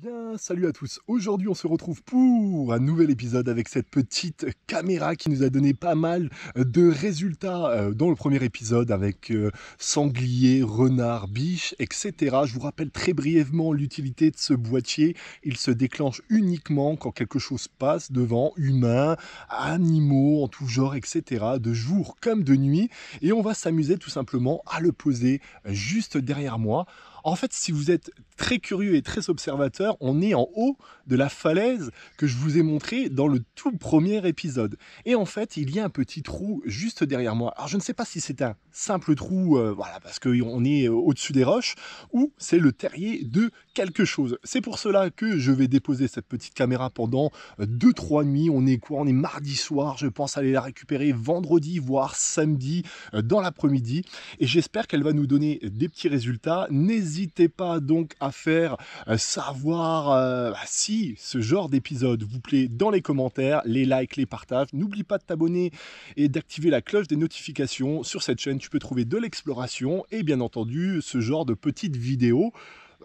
Bien, salut à tous. Aujourd'hui, on se retrouve pour un nouvel épisode avec cette petite caméra qui nous a donné pas mal de résultats dans le premier épisode avec sanglier, renard, biche, etc. Je vous rappelle très brièvement l'utilité de ce boîtier. Il se déclenche uniquement quand quelque chose passe devant, humains, animaux en tout genre, etc. De jour comme de nuit. Et on va s'amuser tout simplement à le poser juste derrière moi. En fait, si vous êtes très curieux et très observateur, on est en haut de la falaise que je vous ai montré dans le tout premier épisode. Et en fait, il y a un petit trou juste derrière moi. Alors, je ne sais pas si c'est un simple trou, voilà, parce qu'on est au-dessus des roches, ou c'est le terrier de quelque chose. C'est pour cela que je vais déposer cette petite caméra pendant 2-3 nuits. On est quoi? On est mardi soir. Je pense aller la récupérer vendredi, voire samedi dans l'après-midi. Et j'espère qu'elle va nous donner des petits résultats. N'hésitez pas donc à faire savoir si ce genre d'épisode vous plaît dans les commentaires, les likes, les partages. N'oublie pas de t'abonner et d'activer la cloche des notifications. Sur cette chaîne, tu peux trouver de l'exploration et bien entendu ce genre de petites vidéos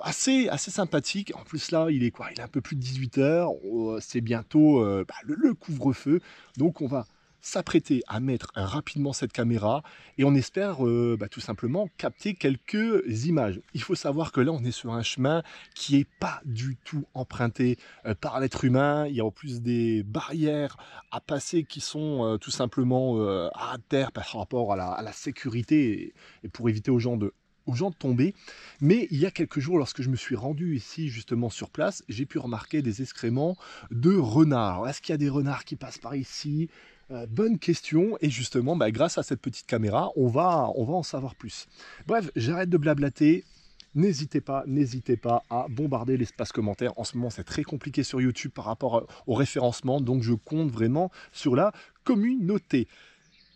assez sympathique. En plus là, il est quoi? Il est un peu plus de 18h. C'est bientôt le couvre-feu. Donc on va s'apprêter à mettre rapidement cette caméra et on espère tout simplement capter quelques images. Il faut savoir que là on est sur un chemin qui est pas du tout emprunté par l'être humain. Il y a en plus des barrières à passer qui sont tout simplement à terre par rapport à la sécurité et pour éviter aux gens de tomber. Mais il y a quelques jours, lorsque je me suis rendu ici justement sur place, j'ai pu remarquer des excréments de renards. Est-ce qu'il y a des renards qui passent par ici? Bonne question, et justement, grâce à cette petite caméra, on va en savoir plus. Bref, j'arrête de blablater. N'hésitez pas à bombarder l'espace commentaire. En ce moment, c'est très compliqué sur YouTube par rapport au référencement, donc je compte vraiment sur la communauté.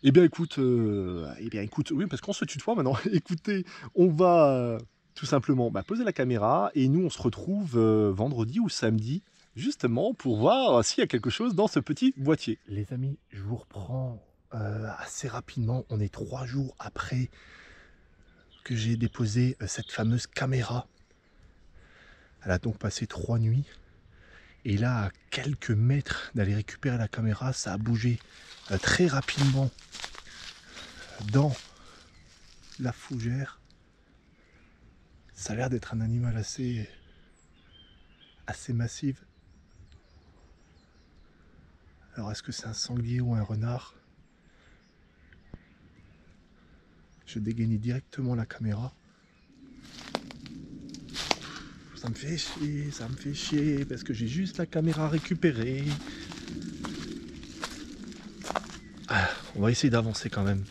Eh bien écoute, oui, parce qu'on se tutoie maintenant. Écoutez, on va tout simplement poser la caméra et nous, on se retrouve vendredi ou samedi, justement, pour voir s'il y a quelque chose dans ce petit boîtier. Les amis, je vous reprends assez rapidement. On est 3 jours après que j'ai déposé cette fameuse caméra. Elle a donc passé 3 nuits. Et là, à quelques mètres d'aller récupérer la caméra, ça a bougé très rapidement dans la fougère. Ça a l'air d'être un animal assez massif. Alors est-ce que c'est un sanglier ou un renard? Je dégaine directement la caméra. Ça me fait chier parce que j'ai juste la caméra récupérée. On va essayer d'avancer quand même.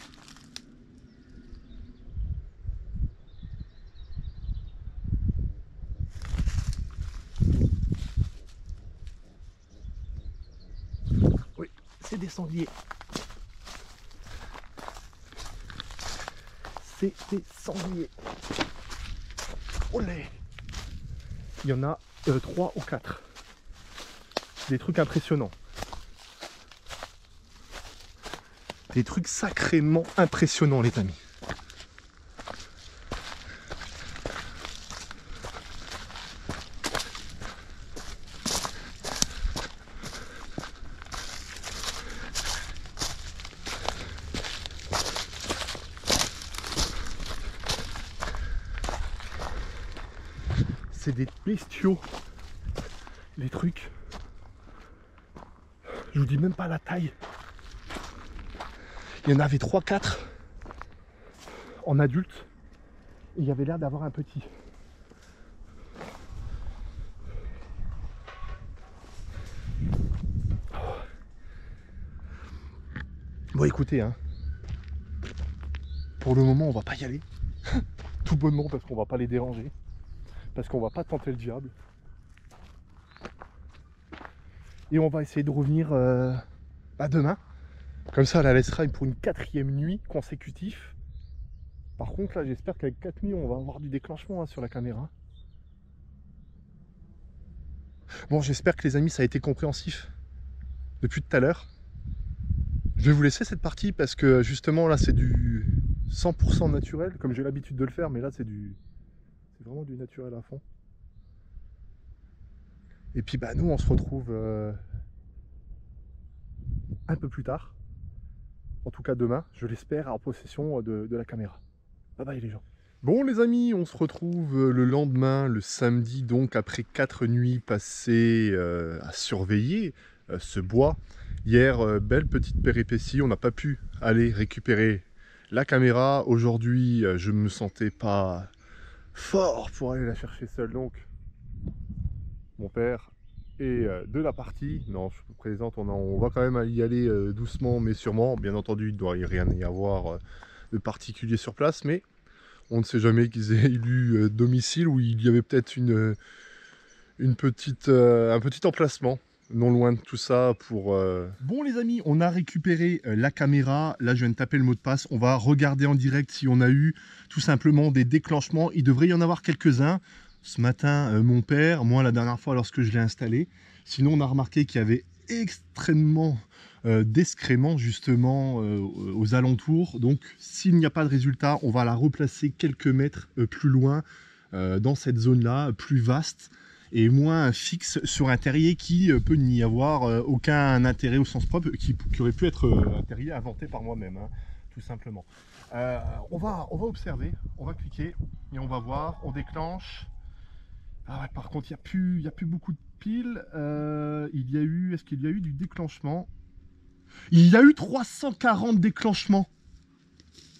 Oui, c'est des sangliers. C'est des sangliers. Olé! Il y en a 3 ou 4. Des trucs impressionnants. Des trucs sacrément impressionnants, les amis. C'est des bestiaux, les trucs. Je vous dis même pas la taille. Il y en avait 3-4 en adulte. Et il y avait l'air d'avoir un petit. Bon écoutez, hein, pour le moment on va pas y aller. Tout bonnement parce qu'on va pas les déranger. Parce qu'on va pas tenter le diable. Et on va essayer de revenir demain. Comme ça, elle la laissera pour une 4e nuit consécutive. Par contre, là, j'espère qu'avec 4 nuits, on va avoir du déclenchement sur la caméra. Bon, j'espère que les amis, ça a été compréhensif depuis tout à l'heure. Je vais vous laisser cette partie parce que justement, là, c'est du 100% naturel, comme j'ai l'habitude de le faire, mais là, c'est vraiment du naturel à fond. Et puis bah nous on se retrouve un peu plus tard, en tout cas demain, je l'espère, en possession de la caméra. Bye bye les gens. Bon les amis, on se retrouve le lendemain, le samedi, donc après 4 nuits passées à surveiller ce bois. Hier, belle petite péripétie, on n'a pas pu aller récupérer la caméra. Aujourd'hui, je ne me sentais pas fort pour aller la chercher seul, donc mon père est de la partie. Non, je vous présente, on va quand même y aller doucement mais sûrement. Bien entendu, il ne doit rien y avoir de particulier sur place, mais on ne sait jamais qu'ils aient élu domicile où il y avait peut-être un petit emplacement non loin de tout ça pour... Bon les amis, on a récupéré la caméra. Là, je viens de taper le mot de passe. On va regarder en direct si on a eu tout simplement des déclenchements. Il devrait y en avoir quelques-uns. Ce matin, mon père, moi la dernière fois lorsque je l'ai installé. Sinon, on a remarqué qu'il y avait extrêmement d'excréments justement aux alentours. Donc s'il n'y a pas de résultat, on va la replacer quelques mètres plus loin dans cette zone-là, plus vaste et moins fixe sur un terrier qui peut n'y avoir aucun intérêt au sens propre, qui aurait pu être un terrier inventé par moi-même, hein, tout simplement. On va observer, on va cliquer et on va voir, on déclenche. Ah ouais, par contre, il n'y a plus beaucoup de piles. Est-ce qu'il y a eu du déclenchement? Il y a eu 340 déclenchements.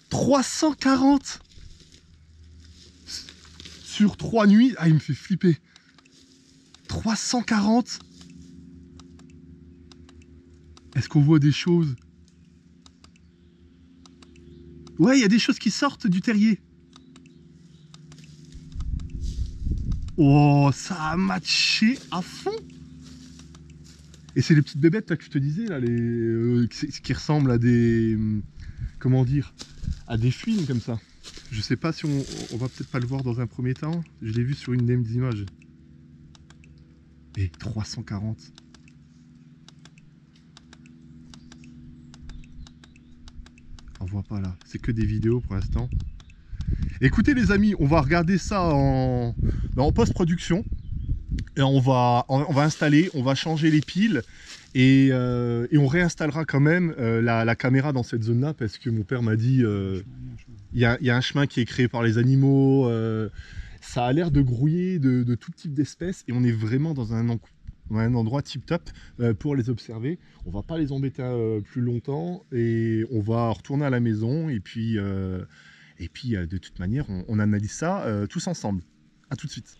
340 sur 3 nuits. Ah, il me fait flipper. 340. Est-ce qu'on voit des choses? Ouais, il y a des choses qui sortent du terrier. Oh, ça a matché à fond. Et c'est les petites bébêtes là que je te disais, là, qui ressemblent à des... Comment dire? À des fouines comme ça. Je sais pas si on va peut-être pas le voir dans un premier temps. Je l'ai vu sur une des images. Et 340. On voit pas là. C'est que des vidéos pour l'instant. Écoutez les amis, on va regarder ça en post-production. Et on va installer, on va changer les piles et on réinstallera quand même la caméra dans cette zone là parce que mon père m'a dit il y a un chemin qui est créé par les animaux, ça a l'air de grouiller de tout type d'espèces et on est vraiment dans un endroit tip top pour les observer. On va pas les embêter plus longtemps et on va retourner à la maison et puis de toute manière on analyse ça tous ensemble. À tout de suite.